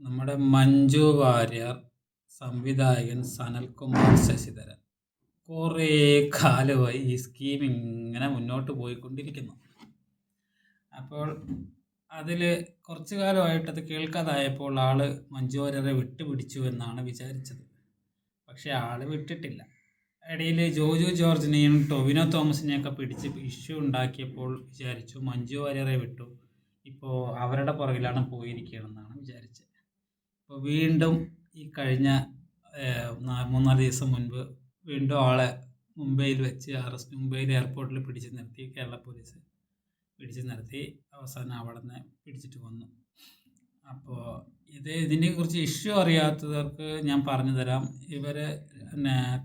നമ്മുടെ മഞ്ജു വാര്യർ, സംവിധായകൻ സനൽകുമാർ ശശിധരൻ കുറേ കാലമായി ഈ സ്കീം ഇങ്ങനെ മുന്നോട്ട് പോയിക്കൊണ്ടിരിക്കുന്നു. അപ്പോൾ അതിൽ കുറച്ചു കാലമായിട്ടത് കേൾക്കാതായപ്പോൾ ആള് മഞ്ജു വാര്യരെ വിട്ടുപിടിച്ചു എന്നാണ് വിചാരിച്ചത്. പക്ഷെ ആള് വിട്ടിട്ടില്ല. ഇടയിൽ ജോജു ജോർജിനെയും ടൊവിനോ തോമസിനെയൊക്കെ പിടിച്ച് ഇഷ്യൂ ഉണ്ടാക്കിയപ്പോൾ വിചാരിച്ചു മഞ്ജു വാര്യരെ വിട്ടു, ഇപ്പോൾ അവരുടെ പുറകിലാണ് പോയിരിക്കുകയാണെന്നാണ് വിചാരിച്ചത്. ഇപ്പോൾ വീണ്ടും ഈ കഴിഞ്ഞ 3-4 ദിവസം മുൻപ് വീണ്ടും ആളെ മുംബൈയിൽ വെച്ച് മുംബൈയിൽ എയർപോർട്ടിൽ പിടിച്ച് നിർത്തി. കേരള പോലീസ് പിടിച്ച് നിർത്തി. അവസാനം അവിടെ നിന്ന് പിടിച്ചിട്ട് വന്നു. അപ്പോൾ ഇതിനെക്കുറിച്ച് ഇഷ്യൂ അറിയാത്തവർക്ക് ഞാൻ പറഞ്ഞു തരാം. ഇവർ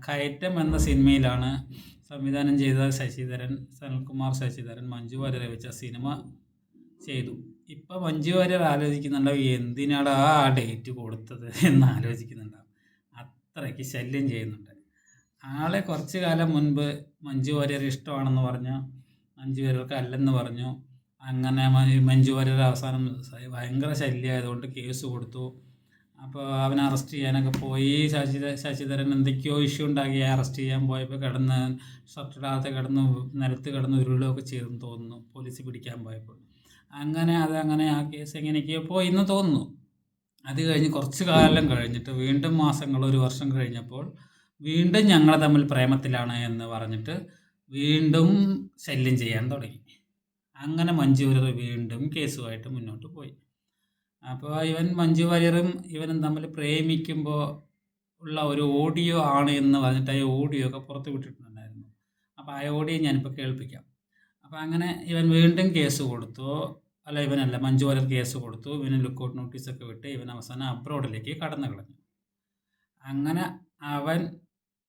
കയറ്റം എന്ന സിനിമയിലാണ് സംവിധാനം ചെയ്ത സനൽകുമാർ ശശിധരൻ മഞ്ജു വാര്യരെ വെച്ച സിനിമ ചെയ്തു. ഇപ്പം മഞ്ജു വാര്യർ ആലോചിക്കുന്നുണ്ടാവും എന്തിനാണ് ആ ഡേറ്റ് കൊടുത്തത് എന്ന് ആലോചിക്കുന്നുണ്ടാവും. അത്രയ്ക്ക് ശല്യം ചെയ്യുന്നുണ്ട്. ആളെ കുറച്ച് കാലം മുൻപ് മഞ്ജു വാര്യർ ഇഷ്ടമാണെന്ന് പറഞ്ഞു, മഞ്ജു വാര്യർക്ക് അല്ലെന്ന് പറഞ്ഞു. അങ്ങനെ മഞ്ജു വാര്യർ അവസാനം ഭയങ്കര ശല്യമായതുകൊണ്ട് കേസ് കൊടുത്തു. അപ്പോൾ അവനെ അറസ്റ്റ് ചെയ്യാനൊക്കെ പോയി. ശശിധരൻ എന്തൊക്കെയോ ഇഷ്യൂ ഉണ്ടാക്കി അറസ്റ്റ് ചെയ്യാൻ പോയപ്പോൾ ഷർട്ടിടാതെ നിലത്ത് കിടന്ന് ഉരുളുകയൊക്കെ ചെയ്തെന്ന് തോന്നുന്നു പോലീസ് പിടിക്കാൻ പോയപ്പോൾ. അങ്ങനെ ആ കേസ് എങ്ങനെയൊക്കെയോ പോയിന്ന് തോന്നുന്നു. അത് കഴിഞ്ഞ് കുറച്ച് കാലം കഴിഞ്ഞിട്ട് വീണ്ടും മാസങ്ങൾ 1 വർഷം കഴിഞ്ഞപ്പോൾ വീണ്ടും ഞങ്ങൾ തമ്മിൽ പ്രേമത്തിലാണ് എന്ന് പറഞ്ഞിട്ട് വീണ്ടും ശല്യം ചെയ്യാൻ തുടങ്ങി. അങ്ങനെ മഞ്ജു വാര്യർ വീണ്ടും കേസുമായിട്ട് മുന്നോട്ട് പോയി. അപ്പോൾ മഞ്ജു വാര്യറും ഇവനും തമ്മിൽ പ്രേമിക്കുമ്പോൾ ഉള്ള ഒരു ഓഡിയോ ആണ് എന്ന് പറഞ്ഞിട്ട് ആ ഓഡിയോ ഒക്കെ പുറത്ത് വിട്ടിട്ടുണ്ടായിരുന്നു. അപ്പോൾ ആ ഓഡിയോ ഞാനിപ്പോൾ കേൾപ്പിക്കാം. അപ്പോൾ അങ്ങനെ ഇവൻ വീണ്ടും കേസ് കൊടുത്തു. മഞ്ജു വാര്യർ കേസ് കൊടുത്തു. ഇവന് ലുക്കൗട്ട് നോട്ടീസൊക്കെ വിട്ട് ഇവൻ അവസാനം അബ്രോഡിലേക്ക് കടന്നു കളഞ്ഞു. അങ്ങനെ അവൻ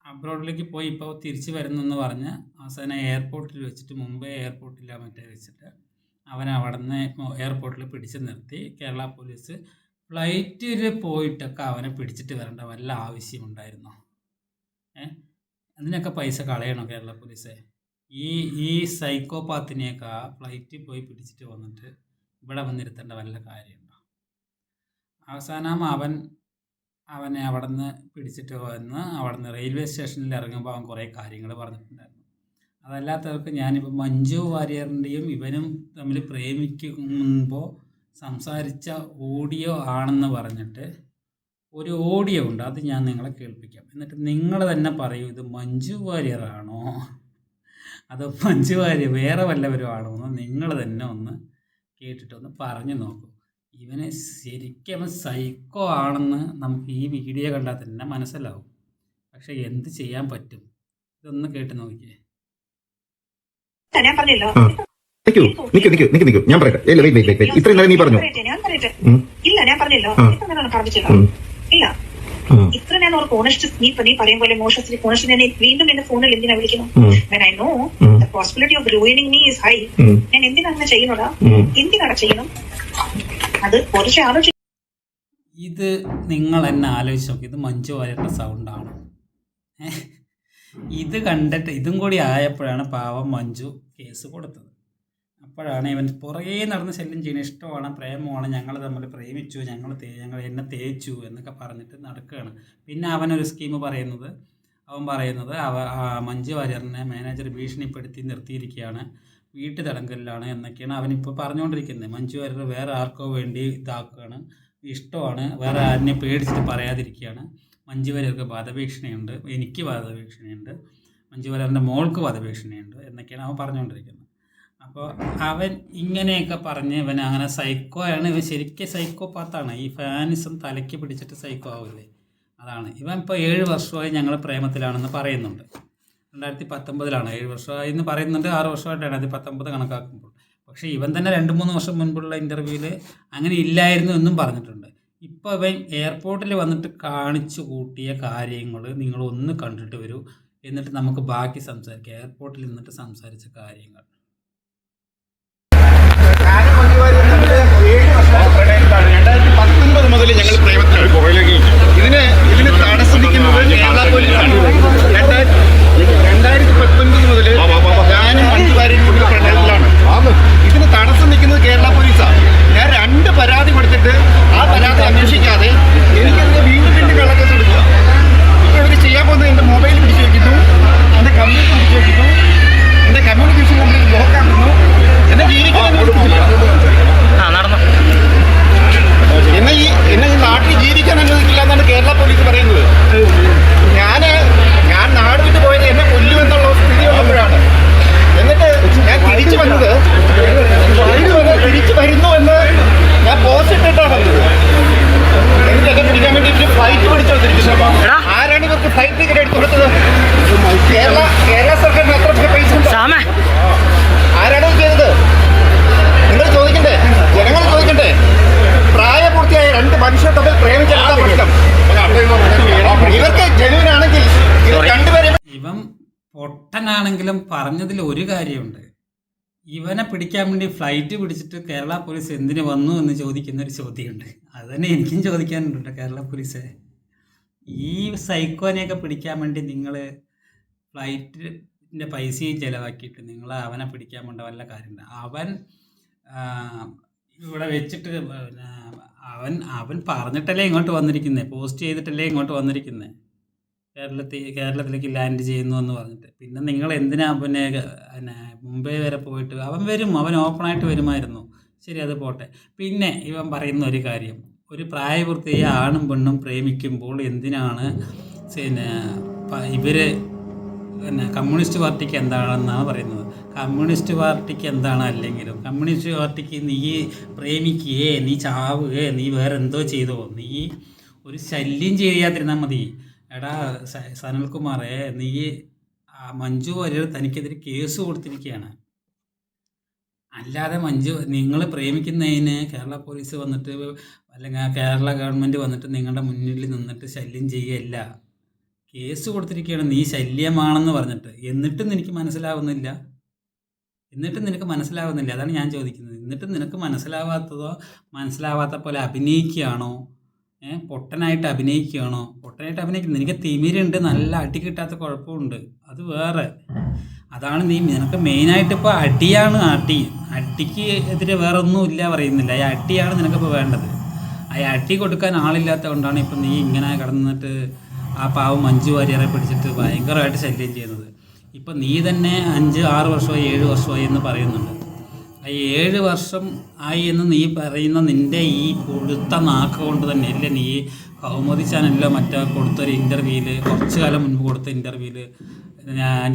അബ്രോഡിലേക്ക് പോയി ഇപ്പോൾ തിരിച്ചു വരുന്നെന്ന് പറഞ്ഞ് അവസാനം എയർപോർട്ടിൽ വെച്ചിട്ട് മുംബൈ എയർപോർട്ടിലാണ് വെച്ചിട്ട് അവൻ അവിടെ നിന്ന് എയർപോർട്ടിൽ പിടിച്ച് നിർത്തി. കേരള പോലീസ് ഫ്ലൈറ്റിൽ പോയിട്ടൊക്കെ അവനെ പിടിച്ചിട്ട് വരേണ്ട വല്ല ആവശ്യമുണ്ടായിരുന്നോ? അതിനൊക്കെ പൈസ കളയണോ കേരള പോലീസ്? ഈ സൈക്കോപാത്തിനെയൊക്കെ ഫ്ലൈറ്റിൽ പോയി പിടിച്ചിട്ട് വന്നിട്ട് ഇവിടെ വന്നിരുത്തേണ്ട വല്ല കാര്യമുണ്ടോ? അവസാനം അവനെ അവിടെ നിന്ന് പിടിച്ചിട്ട് വന്ന് അവിടെ നിന്ന് റെയിൽവേ സ്റ്റേഷനിൽ ഇറങ്ങുമ്പോൾ അവൻ കുറേ കാര്യങ്ങൾ പറഞ്ഞിട്ടുണ്ടായിരുന്നു. അതല്ലാത്തവർക്ക് ഞാനിപ്പോൾ മഞ്ജു വാര്യറിൻ്റെയും ഇവനും തമ്മിൽ പ്രേമിക്കുമ്പോൾ സംസാരിച്ച ഓഡിയോ ആണെന്ന് പറഞ്ഞിട്ട് ഒരു ഓഡിയോ ഉണ്ട്. അത് ഞാൻ നിങ്ങളെ കേൾപ്പിക്കാം. എന്നിട്ട് നിങ്ങൾ തന്നെ പറയൂ, ഇത് മഞ്ജു വാര്യറാണോ അതോ മഞ്ജു വാര്യർ വേറെ വല്ലവരും ആണോ എന്ന് നിങ്ങൾ തന്നെ ഒന്ന് കേട്ടിട്ടൊന്ന് പറഞ്ഞു നോക്കൂ. ഇവന് ശരിക്കും അവൻ സൈക്കോ ആണെന്ന് നമുക്ക് ഈ വീഡിയോ കണ്ടാൽ തന്നെ മനസ്സിലാവും. പക്ഷെ എന്ത് ചെയ്യാൻ പറ്റും? ഇതൊന്ന് കേട്ട് നോക്കിയേ. ഞാൻ പറഞ്ഞല്ലോ, ഞാൻ പറയട്ടെ. ഇത്രയും നേരം നീ പറഞ്ഞു. ഇല്ല ഞാൻ പറഞ്ഞല്ലോ, ഇല്ല ഇത്ര ഞാൻ ഓർക്ക് ഓണസ്റ്റ് നീ പറയും പോലെ മോശത്തിൽ ഓണസ്റ്റ് ഞാൻ വീണ്ടും എന്റെ ഫോണിൽ എന്തിനാ വിളിക്കുന്നു? when I know the possibility of ruining me is high, ഞാൻ എന്തിനാ അങ്ങനെ ചെയ്യുന്നതാ? എന്തിനാണ് ചെയ്യണം? അത് കുറച്ച് ആലോചിക്കും. ഇത് നിങ്ങൾ എന്നെ ആലോചിച്ച് നോക്കി. ഇത് മഞ്ജു വാര്യരുടെ സൗണ്ടാണ്. ഇത് കണ്ടിട്ട് ഇതും കൂടി ആയപ്പോഴാണ് പാവം മഞ്ജു കേസ് കൊടുത്തത്. അപ്പോഴാണ് ഇവൻ പുറകെ നടന്ന് ശല്യം ചെയ്യുന്നത്. ഇഷ്ടമാണ്, പ്രേമമാണ്, ഞങ്ങൾ തമ്മിൽ പ്രേമിച്ചു, ഞങ്ങൾ എന്നെ തേച്ചു എന്നൊക്കെ പറഞ്ഞിട്ട് നടക്കുകയാണ്. പിന്നെ അവനൊരു സ്കീം പറയുന്നത് മഞ്ജു വാര്യറിനെ മാനേജർ ഭീഷണിപ്പെടുത്തി നിർത്തിയിരിക്കുകയാണ്, വീട്ടു തടങ്കലിലാണ് എന്നൊക്കെയാണ് അവനിപ്പോൾ പറഞ്ഞുകൊണ്ടിരിക്കുന്നത്. മഞ്ജു വാര്യർ വേറെ ആർക്കോ വേണ്ടി ഇതാക്കുകയാണ്, ഇഷ്ടമാണ്, വേറെ ആരിനെ പേടിച്ചിട്ട് പറയാതിരിക്കുകയാണ്. മഞ്ജു വാര്യർക്ക് വധഭീഷണിയുണ്ട്, എനിക്ക് വധഭീഷണിയുണ്ട്, മഞ്ജു വാര്യറിൻ്റെ മോൾക്ക് വധഭീഷണിയുണ്ട് എന്നൊക്കെയാണ് അവൻ പറഞ്ഞുകൊണ്ടിരിക്കുന്നത്. അപ്പോൾ അവൻ ഇങ്ങനെയൊക്കെ പറഞ്ഞ് ഇവൻ അങ്ങനെ സൈക്കോയാണ്. ഇവൻ ശരിക്കും സൈക്കോപാത്താണ്. ഈ ഫാനിസം തലയ്ക്ക് പിടിച്ചിട്ട് സൈക്കോ ആവില്ലേ, അതാണ് ഇവൻ. ഇപ്പോൾ 7 വർഷമായി ഞങ്ങൾ പ്രേമത്തിലാണെന്ന് പറയുന്നുണ്ട്. 2019 7 വർഷമായി എന്ന് പറയുന്നുണ്ട്. 6 വർഷമായിട്ട് 2019 കണക്കാക്കുമ്പോൾ. പക്ഷേ ഇവൻ തന്നെ 2-3 വർഷം മുൻപുള്ള ഇൻ്റർവ്യൂവിൽ അങ്ങനെ ഇല്ലായിരുന്നു എന്നും പറഞ്ഞിട്ടുണ്ട്. ഇപ്പോൾ ഇവൻ എയർപോർട്ടിൽ വന്നിട്ട് കാണിച്ചു കൂട്ടിയ കാര്യങ്ങൾ നിങ്ങളൊന്ന് കണ്ടിട്ട് വരൂ, എന്നിട്ട് നമുക്ക് ബാക്കി സംസാരിക്കാം. എയർപോർട്ടിൽ നിന്നിട്ട് സംസാരിച്ച കാര്യങ്ങൾ. 2019 മുതൽ ഞങ്ങൾ പ്രേമത്തിലാണ്. ഇതിന് തടസ്സം നിൽക്കുന്നത് കേരള പോലീസാണ്. 2019 മുതൽ ഞാനും മഞ്ജു വാര്യരും കൂടി പ്രണയത്തിലാണ്. ഇതിന് തടസ്സം നിൽക്കുന്നത് കേരള പോലീസാണ്. ഞാൻ 2 പരാതി കൊടുത്തിട്ട് ആ പരാതി അന്വേഷിക്കാതെ പൊട്ടനാണെങ്കിലും പറഞ്ഞതിൽ ഒരു കാര്യമുണ്ട്. ഇവനെ പിടിക്കാൻ വേണ്ടി ഫ്ലൈറ്റ് പിടിച്ചിട്ട് കേരള പോലീസ് എന്തിനു വന്നു എന്ന് ചോദിക്കുന്ന ഒരു ചോദ്യമുണ്ട്. അത് തന്നെ എനിക്കും ചോദിക്കാനുണ്ട് കേരള പോലീസെ. ഈ സൈക്കോനെയൊക്കെ പിടിക്കാൻ വേണ്ടി നിങ്ങൾ ഫ്ലൈറ്റിൻ്റെ പൈസയും ചിലവാക്കിയിട്ട് നിങ്ങൾ അവനെ പിടിക്കാൻ വേണ്ട വല്ല കാര്യമുണ്ട്? അവൻ ഇവിടെ വെച്ചിട്ട് പിന്നെ അവൻ പറഞ്ഞിട്ടല്ലേ ഇങ്ങോട്ട് വന്നിരിക്കുന്നത്, പോസ്റ്റ് ചെയ്തിട്ടല്ലേ ഇങ്ങോട്ട് വന്നിരിക്കുന്നത്, കേരളത്തിലേക്ക് ലാൻഡ് ചെയ്യുന്നു എന്ന് പറഞ്ഞിട്ട്. പിന്നെ നിങ്ങൾ എന്തിനാ പിന്നെ മുംബൈ വരെ പോയിട്ട്? അവൻ ഓപ്പണായിട്ട് വരുമായിരുന്നു. ശരി, അത് പോട്ടെ. പിന്നെ ഇവൻ പറയുന്ന ഒരു കാര്യം, ഒരു പ്രായപൂർത്തിയായ ആണും പെണ്ണും പ്രേമിക്കുമ്പോൾ എന്തിനാണ് പിന്നെ ഇവർ പിന്നെ കമ്മ്യൂണിസ്റ്റ് പാർട്ടിക്ക് എന്താണെന്നാണ് പറയുന്നത്. കമ്മ്യൂണിസ്റ്റ് പാർട്ടിക്ക് എന്താണ് അല്ലെങ്കിലും കമ്മ്യൂണിസ്റ്റ് പാർട്ടിക്ക് നീ പ്രേമിക്കുകയെ, നീ ചാവുകയെ, നീ വേറെ എന്തോ ചെയ്തോ, നീ ഒരു ശല്യം ചെയ്യാതിരുന്നാൽ മതി. എടാ സനൽകുമാറേ, നീ മഞ്ജു വാര്യർ തനിക്കെതിരെ കേസ് കൊടുത്തിരിക്കുകയാണ്. അല്ലാതെ നിങ്ങൾ പ്രേമിക്കുന്നതിന് കേരള പോലീസ് വന്നിട്ട് അല്ലെങ്കിൽ കേരള ഗവൺമെൻറ് വന്നിട്ട് നിങ്ങളുടെ മുന്നിൽ നിന്നിട്ട് ശല്യം ചെയ്യുകയല്ല, കേസ് കൊടുത്തിരിക്കുകയാണ് നീ ശല്യമാണെന്ന് പറഞ്ഞിട്ട്. എന്നിട്ടും നിനക്ക് മനസ്സിലാവുന്നില്ല. അതാണ് ഞാൻ ചോദിക്കുന്നത്. എന്നിട്ടും നിനക്ക് മനസ്സിലാവാത്ത പോലെ അഭിനയിക്കുകയാണോ? പൊട്ടനായിട്ട് അഭിനയിക്കുകയാണോ? പൊട്ടനായിട്ട് അഭിനയിക്കുന്നത് നിനക്ക് തിമിരുണ്ട്, നല്ല അടി കിട്ടാത്ത കുഴപ്പമുണ്ട്, അത് വേറെ. അതാണ് നിനക്ക് മെയിനായിട്ട് ഇപ്പോൾ അടിയാണ്. അടിക്ക് എതിരെ വേറെ ഒന്നും ഇല്ല പറയുന്നില്ല. ഈ അടിയാണ് നിനക്കിപ്പോൾ വേണ്ടത്. ആ അടി കൊടുക്കാൻ ആളില്ലാത്തത് കൊണ്ടാണ് ഇപ്പം നീ ഇങ്ങനെ കിടന്നിട്ട് ആ പാവം മഞ്ജു വാര്യരെ പിടിച്ചിട്ട് ഭയങ്കരമായിട്ട് ശല്യം ചെയ്യുന്നത്. ഇപ്പം നീ തന്നെ 5-6 വർഷമായി 7 വർഷമായി എന്ന് പറയുന്നുണ്ട്. ആ 7 വർഷം ആയി എന്ന് നീ പറയുന്ന നിൻ്റെ ഈ കൊടുത്ത നാക്ക് കൊണ്ട് തന്നെയല്ലേ നീ കൗമുദി ചാനലിലോ കൊടുത്തൊരു ഇൻ്റർവ്യൂവിൽ, കുറച്ച് കാലം മുൻപ് കൊടുത്ത ഇൻ്റർവ്യൂവിൽ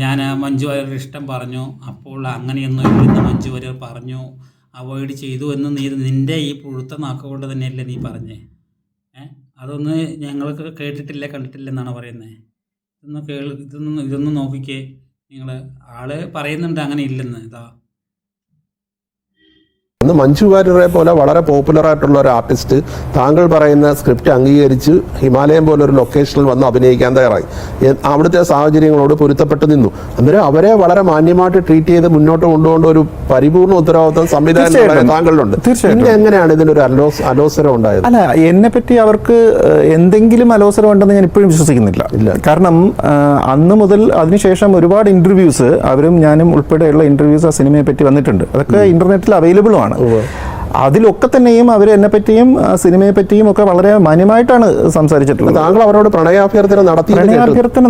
ഞാൻ മഞ്ജു വാര്യർ ഇഷ്ടം പറഞ്ഞു, അപ്പോൾ അങ്ങനെയൊന്നും ഇല്ലെന്ന് മഞ്ജു വാര്യർ പറഞ്ഞു, അവോയ്ഡ് ചെയ്തു എന്ന് നിൻ്റെ ഈ പുഴുത്ത നാക്ക് കൊണ്ട് തന്നെയല്ലേ നീ പറഞ്ഞേ? അതൊന്ന് ഞങ്ങൾക്ക് കേട്ടിട്ടില്ല കണ്ടിട്ടില്ല എന്നാണ് പറയുന്നത്. ഇതൊന്ന് നോക്കിക്കേ നിങ്ങൾ. ആള് പറയുന്നുണ്ട് അങ്ങനെ ഇല്ലെന്ന്. അന്ന് മഞ്ജു വാര്യരെ പോലെ വളരെ പോപ്പുലറായിട്ടുള്ള ഒരു ആർട്ടിസ്റ്റ് താങ്കൾ പറയുന്ന സ്ക്രിപ്റ്റ് അംഗീകരിച്ച് ഹിമാലയം പോലെ ഒരു ലൊക്കേഷനിൽ വന്ന് അഭിനയിക്കാൻ തയ്യാറായി. അവിടുത്തെ സാഹചര്യങ്ങളോട് പൊരുത്തപ്പെട്ട് നിന്നു. അന്നേരം അവരെ വളരെ മാന്യമായിട്ട് ട്രീറ്റ് ചെയ്ത് മുന്നോട്ട് കൊണ്ടുപോകേണ്ട ഒരു പരിപൂർണ്ണ ഉത്തരവാദിത്വം സംവിധാനം താങ്കളുണ്ട്. പിന്നെ എങ്ങനെയാണ് ഇതിനൊരു അലോസരം ഉണ്ടായത്? അല്ല, എന്നെ പറ്റി അവർക്ക് എന്തെങ്കിലും അലോസരം ഉണ്ടെന്ന് ഞാൻ ഇപ്പോഴും വിശ്വസിക്കുന്നില്ല. കാരണം അന്ന് മുതൽ അതിനുശേഷം ഒരുപാട് ഇന്റർവ്യൂസ് അവരും ഞാനും ഉൾപ്പെടെയുള്ള ഇന്റർവ്യൂസ് ആ സിനിമയെ പറ്റി വന്നിട്ടുണ്ട്. അതൊക്കെ ഇന്റർനെറ്റിൽ അവൈലബിൾ ആണ്. അതിലൊക്കെ തന്നെയും അവർ എന്നെ പറ്റിയും സിനിമയെ പറ്റിയും ഒക്കെ വളരെ മാന്യമായിട്ടാണ് സംസാരിച്ചിട്ടുള്ളത്. താങ്കൾ അവരോട് പ്രണയാഭ്യർത്ഥന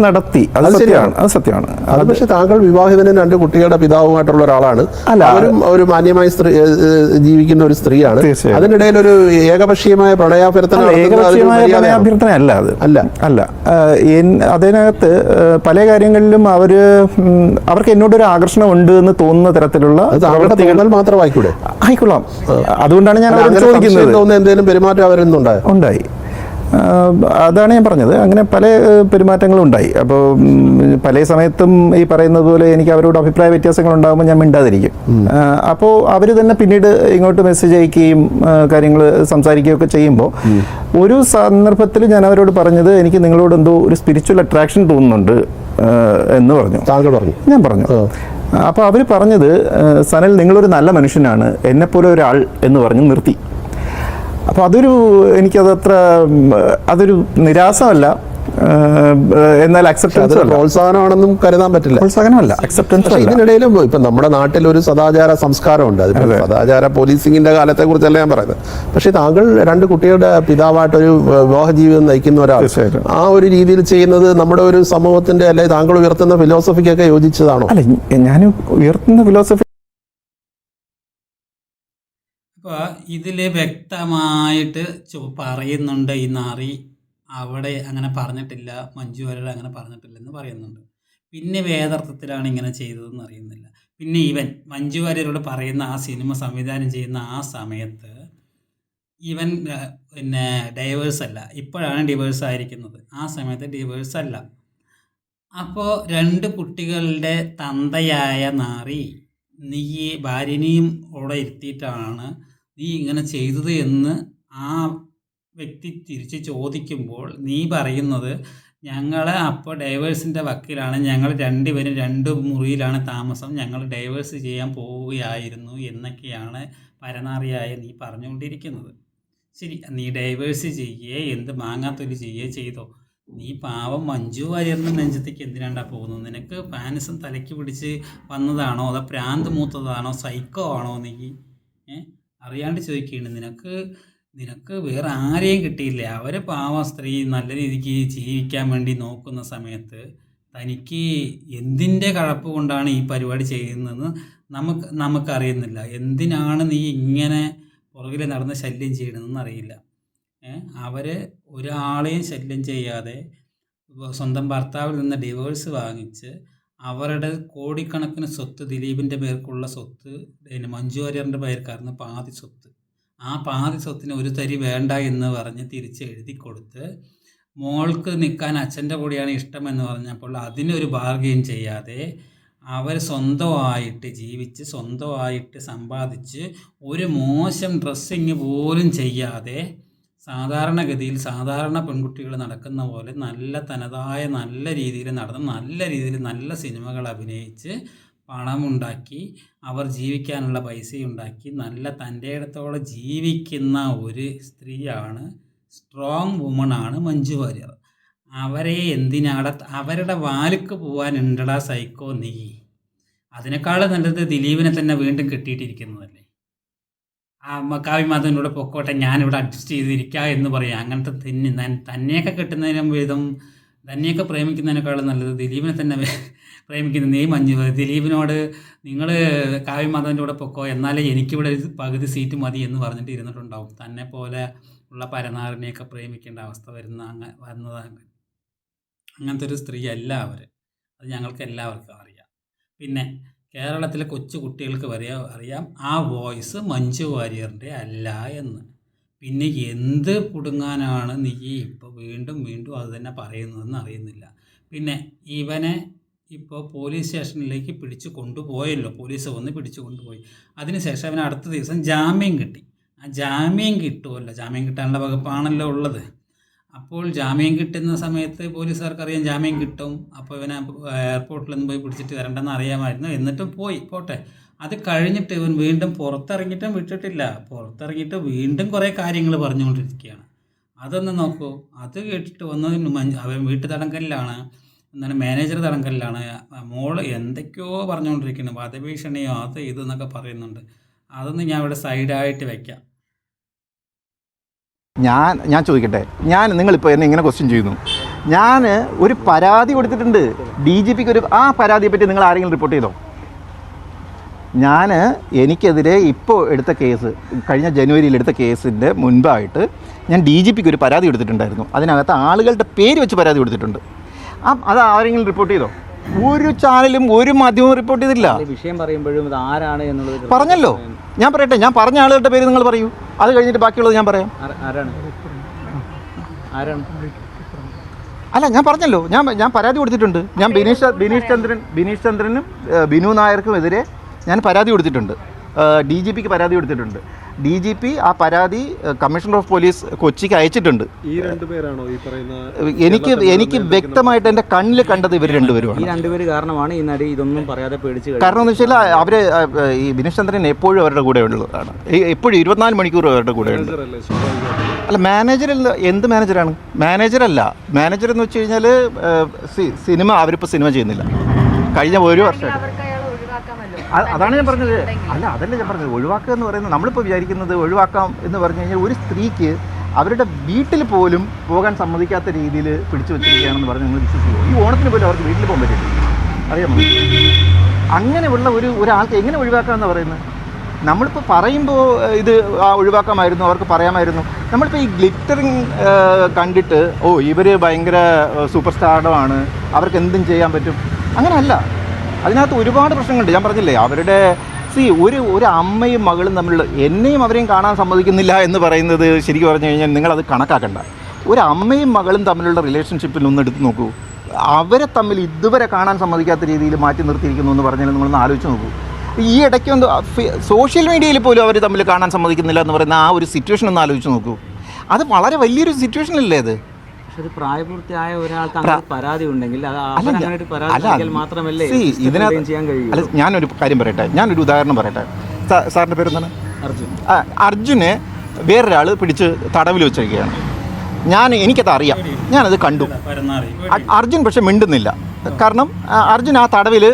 നടത്തി? അത് സത്യമാണ്. അത് പക്ഷേ താങ്കൾ വിവാഹിതനും 2 കുട്ടികളുടെ പിതാവുമായിട്ടുള്ള ഒരാളാണ്. അവരും ഒരു മാന്യമായി ജീവിക്കുന്ന ഒരു സ്ത്രീയാണ്. അതിനിടയിൽ ഒരു ഏകപക്ഷീയമായ പ്രണയാഭ്യർത്ഥന അല്ല. അത് അല്ല. അതിനകത്ത് പല കാര്യങ്ങളിലും അവർക്ക് എന്നോടൊരു ആകർഷണം ഉണ്ട് എന്ന് തോന്നുന്ന തരത്തിലുള്ള മാത്രമായിക്കൂടെ? ആയിക്കൊള്ളാം. അതുകൊണ്ടാണ് ഞാൻ ചോദിക്കുന്നത്. എന്തെങ്കിലും പെരുമാറ്റം ഉണ്ടായി. അതാണ് ഞാൻ പറഞ്ഞത്. അങ്ങനെ പല പെരുമാറ്റങ്ങളും ഉണ്ടായി. അപ്പോൾ പല സമയത്തും ഈ പറയുന്നത് പോലെ എനിക്ക് അവരോട് അഭിപ്രായ വ്യത്യാസങ്ങൾ ഉണ്ടാകുമ്പോൾ ഞാൻ മിണ്ടാതിരിക്കും. അപ്പോൾ അവർ തന്നെ പിന്നീട് ഇങ്ങോട്ട് മെസ്സേജ് അയക്കുകയും കാര്യങ്ങൾ സംസാരിക്കുകയൊക്കെ ചെയ്യുമ്പോൾ ഒരു സന്ദർഭത്തിൽ ഞാൻ അവരോട് പറഞ്ഞത്, എനിക്ക് നിങ്ങളോട് എന്തോ ഒരു സ്പിരിച്വൽ അട്രാക്ഷൻ തോന്നുന്നുണ്ട് എന്ന് പറഞ്ഞു. താങ്കൾ പറഞ്ഞു? ഞാൻ പറഞ്ഞു. അപ്പോൾ അവർ പറഞ്ഞത്, സനൽ നിങ്ങളൊരു നല്ല മനുഷ്യനാണ്, എന്നെപ്പോലെ ഒരാൾ എന്ന് പറഞ്ഞ് നിർത്തി. അപ്പോൾ അതൊരു നിരാശമല്ല, എന്നാൽ അക്സെപ്റ്റൻസ് പ്രോത്സാഹനമാണെന്നും കരുതാൻ പറ്റില്ല. പ്രോത്സാഹനമല്ല, അക്സെപ്റ്റൻസ്. ഇതിനിടയിലും ഇപ്പം നമ്മുടെ നാട്ടിൽ ഒരു സദാചാര സംസ്കാരമുണ്ട്. അത് സദാചാര പോലീസിങ്ങിന്റെ കാലത്തെ കുറിച്ചല്ല ഞാൻ പറയുന്നത്. പക്ഷേ താങ്കൾ 2 കുട്ടികളുടെ പിതാവായിട്ടൊരു വിവാഹ ജീവിതം നയിക്കുന്ന ഒരാൾ ആ ഒരു രീതിയിൽ ചെയ്യുന്നത് നമ്മുടെ ഒരു സമൂഹത്തിന്റെ അല്ലെ താങ്കൾ ഉയർത്തുന്ന ഫിലോസഫിക്കൊക്കെ യോജിച്ചതാണോ? അല്ല, ഞാൻ ഉയർത്തുന്ന ഫിലോസഫി അപ്പോൾ ഇതിൽ വ്യക്തമായിട്ട് പറയുന്നുണ്ട്, ഈ നാറി അവിടെ അങ്ങനെ പറഞ്ഞിട്ടില്ല, മഞ്ജു വാര്യർ അങ്ങനെ പറഞ്ഞിട്ടില്ലെന്ന് പറയുന്നുണ്ട്. പിന്നെ വേദാർത്ഥത്തിലാണ് ഇങ്ങനെ ചെയ്തതെന്ന് അറിയുന്നില്ല. പിന്നെ മഞ്ജു വാര്യരോട് പറയുന്ന ആ സിനിമ സംവിധാനം ചെയ്യുന്ന ആ സമയത്ത് ഇവൻ പിന്നെ ഡൈവേഴ്സ് അല്ല, ഇപ്പോഴാണ് ഡിവേഴ്സ് ആയിരിക്കുന്നത്. ആ സമയത്ത് ഡിവേഴ്സ് അല്ല. അപ്പോൾ 2 കുട്ടികളുടെ തന്തയായ നാറി, നീ ഭാര്യനെയും അവിടെ ഇരുത്തിയിട്ടാണ് നീ ഇങ്ങനെ ചെയ്തത് എന്ന് ആ വ്യക്തി തിരിച്ച് ചോദിക്കുമ്പോൾ നീ പറയുന്നത്, ഞങ്ങൾ അപ്പോൾ ഡൈവേഴ്സിൻ്റെ വക്കീലാണ്. ഞങ്ങൾ രണ്ടുപേരും 2 മുറിയിലാണ് താമസം. ഞങ്ങൾ ഡൈവേഴ്സ് ചെയ്യാൻ പോവുകയായിരുന്നു എന്നൊക്കെയാണ് പരനാറിയായ നീ പറഞ്ഞുകൊണ്ടിരിക്കുന്നത്. ശരി, നീ ഡൈവേഴ്സ് ചെയ്യേ, എന്ത് മാങ്ങാത്തൊലി ചെയ്യേ ചെയ്തോ. നീ പാവം മഞ്ജു വാര്യറിൻ്റെ നെഞ്ചത്തേക്ക് എന്തിനാണ്ടാ പോകുന്നത്? നിനക്ക് പാനിസം തലയ്ക്ക് പിടിച്ച് വന്നതാണോ, അതോ പ്രാന്ത് മൂത്തതാണോ, സൈക്കോ ആണോ നീ? അറിയാണ്ട് ചോദിക്കുകയാണ്. നിനക്ക് വേറെ ആരെയും കിട്ടിയില്ല. അവർ പാവം സ്ത്രീ നല്ല രീതിക്ക് ജീവിക്കാൻ വേണ്ടി നോക്കുന്ന സമയത്ത് തനിക്ക് എന്തിൻ്റെ കഴപ്പ് കൊണ്ടാണ് ഈ പരിപാടി ചെയ്യുന്നതെന്ന് നമുക്കറിയുന്നില്ല. എന്തിനാണ് നീ ഇങ്ങനെ പുറകിൽ നടന്ന് ശല്യം ചെയ്യണമെന്ന് അറിയില്ല. അവർ ഒരാളെയും ശല്യം ചെയ്യാതെ സ്വന്തം ഭർത്താവിൽ നിന്ന് ഡിവോഴ്സ് വാങ്ങിച്ച് അവരുടെ കോടിക്കണക്കിന് സ്വത്ത്, ദിലീപിൻ്റെ പേർക്കുള്ള സ്വത്ത് മഞ്ജു വാര്യറിൻ്റെ പേർക്കായിരുന്നു പാതി സ്വത്ത്. ആ പാതി സ്വത്തിന് ഒരു തരി വേണ്ട എന്ന് പറഞ്ഞ് തിരിച്ച് എഴുതി കൊടുത്ത് മോൾക്ക് നിൽക്കാൻ അച്ഛൻ്റെ കൂടെയാണ് ഇഷ്ടമെന്ന് പറഞ്ഞപ്പോൾ അതിനൊരു ബാർഗെയിൻ ചെയ്യാതെ അവർ സ്വന്തമായിട്ട് ജീവിച്ച് സ്വന്തമായിട്ട് സമ്പാദിച്ച് ഒരു മോശം ഡ്രസ്സിങ് പോലും ചെയ്യാതെ സാധാരണഗതിയിൽ സാധാരണ പെൺകുട്ടികൾ നടക്കുന്ന പോലെ നല്ല തനതായ നല്ല രീതിയിൽ നടന്ന് നല്ല രീതിയിൽ നല്ല സിനിമകൾ അഭിനയിച്ച് പണമുണ്ടാക്കി അവർ ജീവിക്കാനുള്ള പൈസയുണ്ടാക്കി നല്ല തൻ്റെ ഇടത്തോടെ ജീവിക്കുന്ന ഒരു സ്ത്രീയാണ്, സ്ട്രോങ് വുമണാണ് മഞ്ജു വാര്യർ. അവരെ എന്തിനാടെ അവരുടെ വാലുക്ക് പോകാനുണ്ടടാ സൈക്കോ നീ? അതിനേക്കാളും നല്ലത് ദിലീപിനെ തന്നെ വീണ്ടും കെട്ടിയിട്ടിരിക്കുന്നതല്ലേ. കാവ്യമാധവനോട് പൊക്കോട്ടെ, ഞാനിവിടെ അഡ്ജസ്റ്റ് ചെയ്തിരിക്കുക എന്ന് പറയാം. അങ്ങനത്തെ തന്നെയൊക്കെ കെട്ടുന്നതിനും വിധം തന്നെയൊക്കെ പ്രേമിക്കുന്നതിനേക്കാളും നല്ലത് ദിലീപിനെ തന്നെ പ്രേമിക്കുന്നത്. നീ ദിലീപിനോട് നിങ്ങൾ കാവ്യമാധവൻ്റെ കൂടെ പൊക്കോ, എന്നാലേ എനിക്കിവിടെ പകുതി സീറ്റ് മതി എന്ന് പറഞ്ഞിട്ട് ഇരുന്നിട്ടുണ്ടാവും. തന്നെ പോലെ ഉള്ള പരനാറിനെയൊക്കെ പ്രേമിക്കേണ്ട അവസ്ഥ വന്നതാണ്. അങ്ങനത്തെ ഒരു സ്ത്രീ അല്ല അവർ. അത് ഞങ്ങൾക്ക് എല്ലാവർക്കും അറിയാം. പിന്നെ കേരളത്തിലെ കൊച്ചു കുട്ടികൾക്ക് വരെ അറിയാം ആ വോയിസ് മഞ്ജു വാര്യറിൻ്റെ അല്ല എന്ന്. പിന്നെ എന്ത് പുടുങ്ങാനാണ് നീ ഇപ്പോൾ വീണ്ടും അത് തന്നെ പറയുന്നതെന്ന് അറിയുന്നില്ല. പിന്നെ ഇവനെ ഇപ്പോൾ പോലീസ് സ്റ്റേഷനിലേക്ക് പിടിച്ചു കൊണ്ടുപോയല്ലോ, പോലീസ് വന്ന് പിടിച്ചു കൊണ്ടുപോയി. അതിനുശേഷം അവന് അടുത്ത ദിവസം ജാമ്യം കിട്ടി. ആ ജാമ്യം കിട്ടുമല്ലോ, ജാമ്യം കിട്ടാനുള്ള വകുപ്പാണല്ലോ ഉള്ളത്. അപ്പോൾ ജാമ്യം കിട്ടുന്ന സമയത്ത് പോലീസുകാർക്കറിയാം ജാമ്യം കിട്ടും. അപ്പോൾ ഇവനെ എയർപോർട്ടിലൊന്നും പോയി പിടിച്ചിട്ട് വരണ്ടെന്ന് അറിയാമായിരുന്നു. എന്നിട്ടും പോട്ടെ. അത് കഴിഞ്ഞിട്ട് ഇവൻ വീണ്ടും പുറത്തിറങ്ങിയിട്ടും വിട്ടിട്ടില്ല. പുറത്തിറങ്ങിയിട്ട് വീണ്ടും കുറേ കാര്യങ്ങൾ പറഞ്ഞുകൊണ്ടിരിക്കുകയാണ്. അതൊന്ന് നോക്കൂ. അത് കേട്ടിട്ട് വന്നതിന് അവൻ വീട്ടു തടങ്കലിലാണ്, മാനേജർ തടങ്കലിലാണ്. മോള് എന്തൊക്കെയോ പറഞ്ഞുകൊണ്ടിരിക്കുന്നു, വധഭീഷണിയോ അത് ഇതെന്നൊക്കെ പറയുന്നുണ്ട്. അതൊന്ന് ഞാൻ ഇവിടെ സൈഡായിട്ട് വയ്ക്കാം. ഞാൻ ചോദിക്കട്ടെ, നിങ്ങളിപ്പോൾ എന്നെ ഇങ്ങനെ ക്വസ്റ്റ്യൻ ചെയ്യുന്നു. ഞാൻ ഒരു പരാതി കൊടുത്തിട്ടുണ്ട് DGPക്ക്. ആ പരാതിയെ പറ്റി നിങ്ങൾ ആരെങ്കിലും റിപ്പോർട്ട് ചെയ്തോ? എനിക്കെതിരെ ഇപ്പോൾ എടുത്ത കേസ്, കഴിഞ്ഞ ജനുവരിയിൽ എടുത്ത കേസിൻ്റെ മുൻപായിട്ട് ഞാൻ DGPക്ക് ഒരു പരാതി കൊടുത്തിട്ടുണ്ടായിരുന്നു. അതിനകത്ത് ആളുകളുടെ പേര് വെച്ച് പരാതി കൊടുത്തിട്ടുണ്ട്. അത് ആരെങ്കിലും റിപ്പോർട്ട് ചെയ്തോ? ഒരു ചാനലും ഒരു മാധ്യമവും റിപ്പോർട്ട് ചെയ്തില്ല. വിഷയം പറയുമ്പോഴും ഇത് ആരാണ് എന്നുള്ളത് പറഞ്ഞല്ലോ. ഞാൻ പറയട്ടെ, ഞാൻ പറഞ്ഞ ആളുകളുടെ പേര് നിങ്ങൾ പറയൂ, അത് കഴിഞ്ഞിട്ട് ബാക്കിയുള്ളത് ഞാൻ പറയാം. അല്ല, ഞാൻ പറഞ്ഞല്ലോ, ഞാൻ പരാതി കൊടുത്തിട്ടുണ്ട്. ഞാൻ ബിനീഷ് ചന്ദ്രനും ബിനു നായർക്കും എതിരെ ഞാൻ പരാതി കൊടുത്തിട്ടുണ്ട്. DGPക്ക് പരാതി കൊടുത്തിട്ടുണ്ട്. DGP ആ പരാതി കമ്മീഷണർ ഓഫ് പോലീസ് കൊച്ചിക്ക് അയച്ചിട്ടുണ്ട്. ഈ രണ്ടുപേരാണോ ഈ പറയുന്ന? എനിക്ക് വ്യക്തമായിട്ട് എൻ്റെ കണ്ണിൽ കണ്ടത് ഇവർ രണ്ടുപേരുമാണ്. ഈ രണ്ടുപേര് കാരണമാണ് ഈ നടി ഇതൊന്നും പറയാതെ പേടിച്ച്. കാരണം എന്ന് വെച്ചാൽ അവർ ഈ ബിനീഷ് ചന്ദ്രൻ എപ്പോഴും അവരുടെ കൂടെ ഉള്ളതാണ്. എപ്പോഴും 24 മണിക്കൂർ അവരുടെ കൂടെ ഉണ്ട്. അല്ല, മാനേജറല്ല. എന്ത് മാനേജറാണ്? മാനേജറല്ല. മാനേജർ എന്ന് വെച്ച് കഴിഞ്ഞാൽ സിനിമ, അവരിപ്പോൾ സിനിമ ചെയ്യുന്നില്ല കഴിഞ്ഞ ഒരു വർഷമായിട്ട്. അതാണ് ഞാൻ പറഞ്ഞത്. അല്ല, അതല്ല ഞാൻ പറഞ്ഞത്. ഒഴിവാക്കുക എന്ന് പറയുന്നത്, നമ്മളിപ്പോൾ വിചാരിക്കുന്നത് ഒഴിവാക്കാം എന്ന് പറഞ്ഞു കഴിഞ്ഞാൽ ഒരു സ്ത്രീക്ക് അവരുടെ വീട്ടിൽ പോലും പോകാൻ സമ്മതിക്കാത്ത രീതിയിൽ പിടിച്ചു വെച്ചിരിക്കുകയാണെന്ന് പറഞ്ഞ് നിങ്ങൾ വിശ്വസിക്കുമോ? ഈ ഓണത്തിന് പോലും അവർക്ക് വീട്ടിൽ പോകാൻ പറ്റില്ല. അറിയാമോ? അങ്ങനെയുള്ള ഒരാൾക്ക് എങ്ങനെ ഒഴിവാക്കാമെന്ന് പറയുന്നത്? നമ്മളിപ്പോൾ പറയുമ്പോൾ ഇത് ഒഴിവാക്കാമായിരുന്നു, അവർക്ക് പറയാമായിരുന്നു. നമ്മളിപ്പോൾ ഈ ഗ്ലിറ്ററിങ് കണ്ടിട്ട് ഇവർ ഭയങ്കര സൂപ്പർ സ്റ്റാർഡമാണ്, അവർക്ക് എന്തും ചെയ്യാൻ പറ്റും, അങ്ങനെയല്ല. അതിനകത്ത് ഒരുപാട് പ്രശ്നങ്ങളുണ്ട്. ഞാൻ പറഞ്ഞില്ലേ, അവരുടെ ഒരു അമ്മയും മകളും തമ്മിലുള്ള, എന്നെയും അവരെയും കാണാൻ സമ്മതിക്കുന്നില്ല എന്ന് പറയുന്നത് ശരിക്കും പറഞ്ഞു കഴിഞ്ഞാൽ നിങ്ങളത് കണക്കാക്കണ്ട. ഒരു അമ്മയും മകളും തമ്മിലുള്ള റിലേഷൻഷിപ്പിൽ ഒന്ന് എടുത്ത് നോക്കൂ. അവരെ തമ്മിൽ ഇതുവരെ കാണാൻ സമ്മതിക്കാത്ത രീതിയിൽ മാറ്റി നിർത്തിയിരിക്കുന്നു എന്ന് പറഞ്ഞാൽ നിങ്ങളൊന്ന് ആലോചിച്ച് നോക്കൂ. ഈ ഇടയ്ക്ക് സോഷ്യൽ മീഡിയയിൽ പോലും അവർ തമ്മിൽ കാണാൻ സമ്മതിക്കുന്നില്ല എന്ന് പറയുന്ന ആ ഒരു സിറ്റുവേഷൻ ഒന്ന് ആലോചിച്ച് നോക്കൂ. അത് വളരെ വലിയൊരു സിറ്റുവേഷനല്ലേ അത്? പക്ഷെ അത് പ്രായപൂർത്തിയായ ഒരാൾക്ക് അങ്ങനെ പരാതി ഉണ്ടെങ്കിൽ അത് അവരങ്ങനെ പരാതി അല്ല, നൽകിയാൽ മാത്രമല്ലേ see, ഇതിനകത്ത് ചെയ്യാൻ കഴിയും. അല്ല, ഞാനൊരു കാര്യം പറയട്ടെ, ഞാനൊരു ഉദാഹരണം പറയട്ടെ. സാറിൻ്റെ പേരെന്താണ്? അർജുൻ. അർജുനെ വേറൊരാൾ പിടിച്ച് തടവിൽ വെച്ചിരിക്കുകയാണ്. എനിക്കത് അറിയാം, ഞാനത് കണ്ടു. അർജുൻ പക്ഷെ മിണ്ടുന്നില്ല. കാരണം അർജുൻ ആ തടവിൽ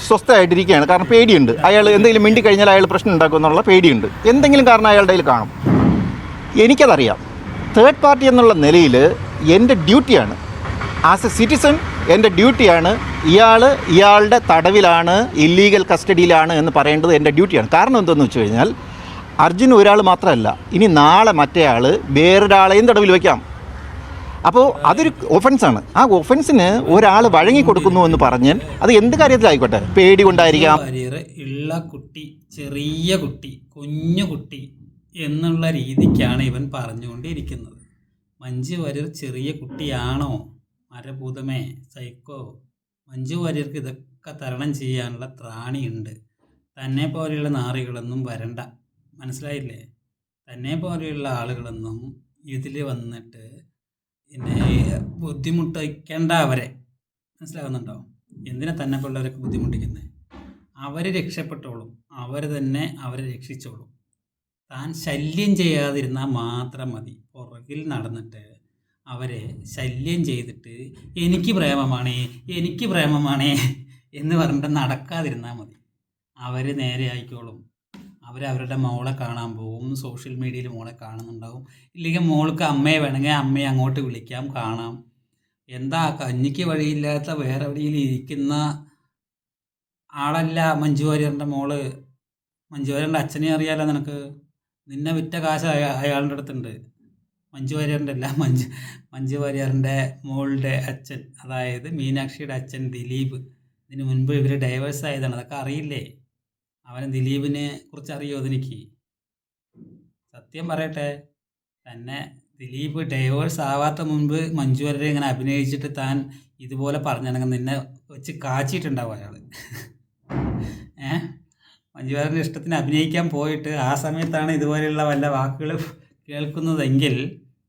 സ്വസ്ഥമായിട്ടിരിക്കുകയാണ്. കാരണം പേടിയുണ്ട്, അയാൾ എന്തെങ്കിലും മിണ്ടി കഴിഞ്ഞാൽ അയാൾ പ്രശ്നം ഉണ്ടാക്കും എന്നുള്ള പേടിയുണ്ട്. എന്തെങ്കിലും കാരണം അയാളുടെ കയ്യിൽ കാണും. എനിക്കതറിയാം. തേർഡ് പാർട്ടി എന്നുള്ള നിലയിൽ എൻ്റെ ഡ്യൂട്ടിയാണ്, ആസ് എ സിറ്റിസൺ എൻ്റെ ഡ്യൂട്ടിയാണ് ഇയാളുടെ തടവിലാണ്, ഇല്ലീഗൽ കസ്റ്റഡിയിലാണ് എന്ന് പറയേണ്ടത് എൻ്റെ ഡ്യൂട്ടിയാണ്. കാരണം എന്തെന്ന് വെച്ച് കഴിഞ്ഞാൽ അർജുൻ ഒരാൾ മാത്രമല്ല, ഇനി നാളെ മറ്റേ ആൾ വേറൊരാളെയും തടവിൽ വയ്ക്കാം. അപ്പോൾ അതൊരു ഒഫൻസാണ്. ആ ഒഫൻസിന് ഒരാൾ വഴങ്ങി കൊടുക്കുന്നു എന്ന് പറഞ്ഞാൽ അത് എന്ത് കാര്യത്തിലായിക്കോട്ടെ, പേടി കൊണ്ടായിരിക്കാം. ഉള്ള കുട്ടി, ചെറിയ കുട്ടി, കുഞ്ഞു കുട്ടി എന്നുള്ള രീതിക്കാണ് ഇവൻ പറഞ്ഞുകൊണ്ടിരിക്കുന്നത്. മഞ്ജു വാര്യർ ചെറിയ കുട്ടിയാണോ? മരഭൂതമേ, സൈക്കോ. മഞ്ജു വാര്യർക്ക് ഇതൊക്കെ തരണം ചെയ്യാനുള്ള ത്രാണിയുണ്ട്. തന്നെ പോലെയുള്ള നാറികളൊന്നും വരണ്ട, മനസ്സിലായില്ലേ? തന്നെ പോലെയുള്ള ആളുകളൊന്നും ഇതിൽ വന്നിട്ട് പിന്നെ ബുദ്ധിമുട്ടിക്കേണ്ട അവരെ, മനസ്സിലാകുന്നുണ്ടോ? എന്തിനാ തന്നെ പോലുള്ളവരൊക്കെ ബുദ്ധിമുട്ടിക്കുന്നത്? അവർ രക്ഷപ്പെട്ടോളും, അവർ തന്നെ അവരെ രക്ഷിച്ചോളും. താൻ ശല്യം ചെയ്യാതിരുന്നാൽ മാത്രം മതി. പുറകിൽ നടന്നിട്ട് അവരെ ശല്യം ചെയ്തിട്ട് എനിക്ക് പ്രേമമാണേ എന്ന് പറഞ്ഞിട്ട് നടക്കാതിരുന്നാൽ മതി. അവർ നേരെ ആയിക്കോളും. അവരവരുടെ മോളെ കാണാൻ പോകും, സോഷ്യൽ മീഡിയയിൽ മോളെ കാണുന്നുണ്ടാവും. ഇല്ലെങ്കിൽ മോൾക്ക് അമ്മയെ വേണമെങ്കിൽ അമ്മയെ അങ്ങോട്ട് വിളിക്കാം, കാണാം. എന്താ കഞ്ഞിക്ക് വഴിയില്ലാത്ത വേറെ എവിടെയെങ്കിലും ഇരിക്കുന്ന ആളല്ല മഞ്ജു വാര്യറിൻ്റെ മോള്. മഞ്ജു വാര്യറിൻ്റെ അച്ഛനെ അറിയാലോ നിനക്ക്. നിന്നെ വിറ്റ കാശ് അയാളുടെ അടുത്തുണ്ട്. മഞ്ജു വാര്യറിൻ്റെ അല്ല, മഞ്ജു വാര്യറിൻ്റെ മോളുടെ അച്ഛൻ, അതായത് മീനാക്ഷിയുടെ അച്ഛൻ ദിലീപ്. ഇതിനു മുൻപ് ഇവർ ഡൈവേഴ്സ് ആയതാണ്. അതൊക്കെ അറിയില്ലേ? അവന് ദിലീപിനെ കുറിച്ച് അറിയോ? അതെനിക്ക് സത്യം പറയട്ടെ, തന്നെ ദിലീപ് ഡൈവേഴ്സ് ആവാത്ത മുൻപ് മഞ്ജു വാര്യരെ ഇങ്ങനെ അഭിനയിച്ചിട്ട് താൻ ഇതുപോലെ പറഞ്ഞിട്ടുണ്ടെങ്കിൽ നിന്നെ വെച്ച് കാച്ചിട്ടുണ്ടാവും അയാൾ. മഞ്ജു വാര്യരുടെ ഇഷ്ടത്തിന് അഭിനയിക്കാൻ പോയിട്ട് ആ സമയത്താണ് ഇതുപോലെയുള്ള വല്ല വാക്കുകൾ കേൾക്കുന്നതെങ്കിൽ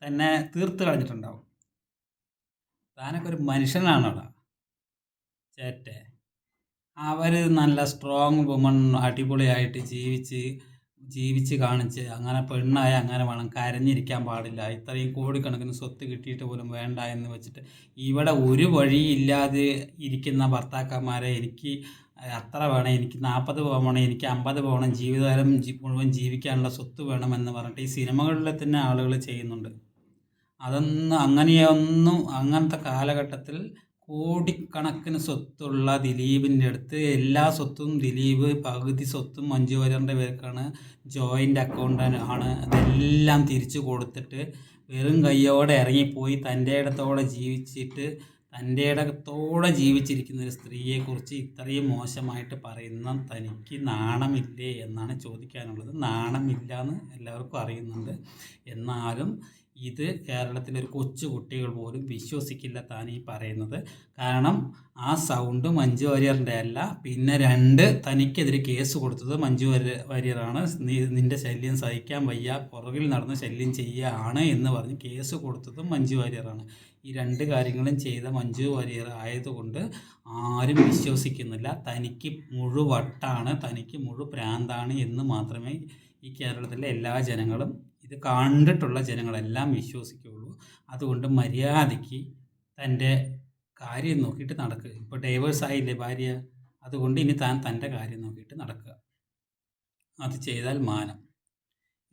തന്നെ തീർത്ത് കളഞ്ഞിട്ടുണ്ടാവും. താനൊക്കെ ഒരു മനുഷ്യനാണോടാ ചേറ്റെ? അവർ നല്ല സ്ട്രോങ് വുമൺ, അടിപൊളിയായിട്ട് ജീവിച്ച് കാണിച്ച് അങ്ങനെ പെണ്ണായ അങ്ങനെ വേണം, കരഞ്ഞിരിക്കാൻ പാടില്ല. ഇത്രയും കോടിക്കണക്കിന് സ്വത്ത് കിട്ടിയിട്ട് പോലും വേണ്ട എന്ന് വെച്ചിട്ട് ഇവിടെ ഒരു വഴിയില്ലാതെ ഇരിക്കുന്ന ഭർത്താക്കന്മാരെ എനിക്ക് അത്ര വേണം, എനിക്ക് 40 വേണം, എനിക്ക് 50 വേണം, ജീവിതകാലം മുഴുവൻ ജീവിക്കാനുള്ള സ്വത്ത് വേണമെന്ന് പറഞ്ഞിട്ട് ഈ സിനിമകളിൽ തന്നെ ആളുകൾ ചെയ്യുന്നുണ്ട്. അങ്ങനത്തെ കാലഘട്ടത്തിൽ കോടിക്കണക്കിന് സ്വത്തുള്ള ദിലീപിൻ്റെ അടുത്ത് എല്ലാ സ്വത്തും ദിലീപ്, പകുതി സ്വത്തും മഞ്ജു വാര്യറിൻ്റെ പേർക്കാണ്, ജോയിൻ്റ് അക്കൗണ്ട് ആണ്. അതെല്ലാം തിരിച്ചു കൊടുത്തിട്ട് വെറും കയ്യോടെ ഇറങ്ങിപ്പോയി തൻ്റെ ഇടത്തോടെ ജീവിച്ചിരിക്കുന്ന ഒരു സ്ത്രീയെക്കുറിച്ച് ഇത്രയും മോശമായിട്ട് പറയുന്ന തനിക്ക് നാണമില്ലേ എന്നാണ് ചോദിക്കാനുള്ളത്. നാണമില്ല എന്ന് എല്ലാവർക്കും അറിയുന്നുണ്ട്. എന്നാലും ഇത് കേരളത്തിലൊരു കൊച്ചു കുട്ടികൾ പോലും വിശ്വസിക്കില്ല താൻ ഈ പറയുന്നത്. കാരണം ആ സൗണ്ട് മഞ്ജു വാര്യറിൻ്റെ അല്ല. പിന്നെ 2 തനിക്കെതിരെ കേസ് കൊടുത്തത് മഞ്ജു വാര്യറാണ്. നിൻ്റെ ശല്യം സഹിക്കാൻ വയ്യ, പുറകിൽ നടന്ന് ശല്യം ചെയ്യുകയാണ് എന്ന് പറഞ്ഞ് കേസ് കൊടുത്തതും മഞ്ജു വാര്യറാണ്. ഈ 2 കാര്യങ്ങളും ചെയ്ത മഞ്ജു വാര്യർ ആയതുകൊണ്ട് ആരും വിശ്വസിക്കുന്നില്ല. തനിക്ക് മുഴുവട്ടാണ്, തനിക്ക് പ്രാന്താണ് എന്ന് മാത്രമേ ഈ കേരളത്തിലെ എല്ലാ ജനങ്ങളും, ഇത് കണ്ടിട്ടുള്ള ജനങ്ങളെല്ലാം വിശ്വസിക്കുകയുള്ളൂ. അതുകൊണ്ട് മര്യാദയ്ക്ക് തൻ്റെ കാര്യം നോക്കിയിട്ട് നടക്കുക. ഇപ്പോൾ ഡൈവേഴ്സ് ആയില്ലേ ഭാര്യ, അതുകൊണ്ട് ഇനി താൻ തൻ്റെ കാര്യം നോക്കിയിട്ട് നടക്കുക. അത് ചെയ്താൽ മാനം.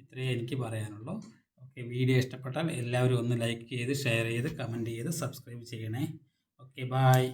ഇത്രയേ എനിക്ക് പറയാനുള്ളൂ. ഓക്കെ, വീഡിയോ ഇഷ്ടപ്പെട്ടാൽ എല്ലാവരും ഒന്ന് ലൈക്ക് ചെയ്ത്, ഷെയർ ചെയ്ത്, കമൻറ്റ് ചെയ്ത്, സബ്സ്ക്രൈബ് ചെയ്യണേ. Okay, bye.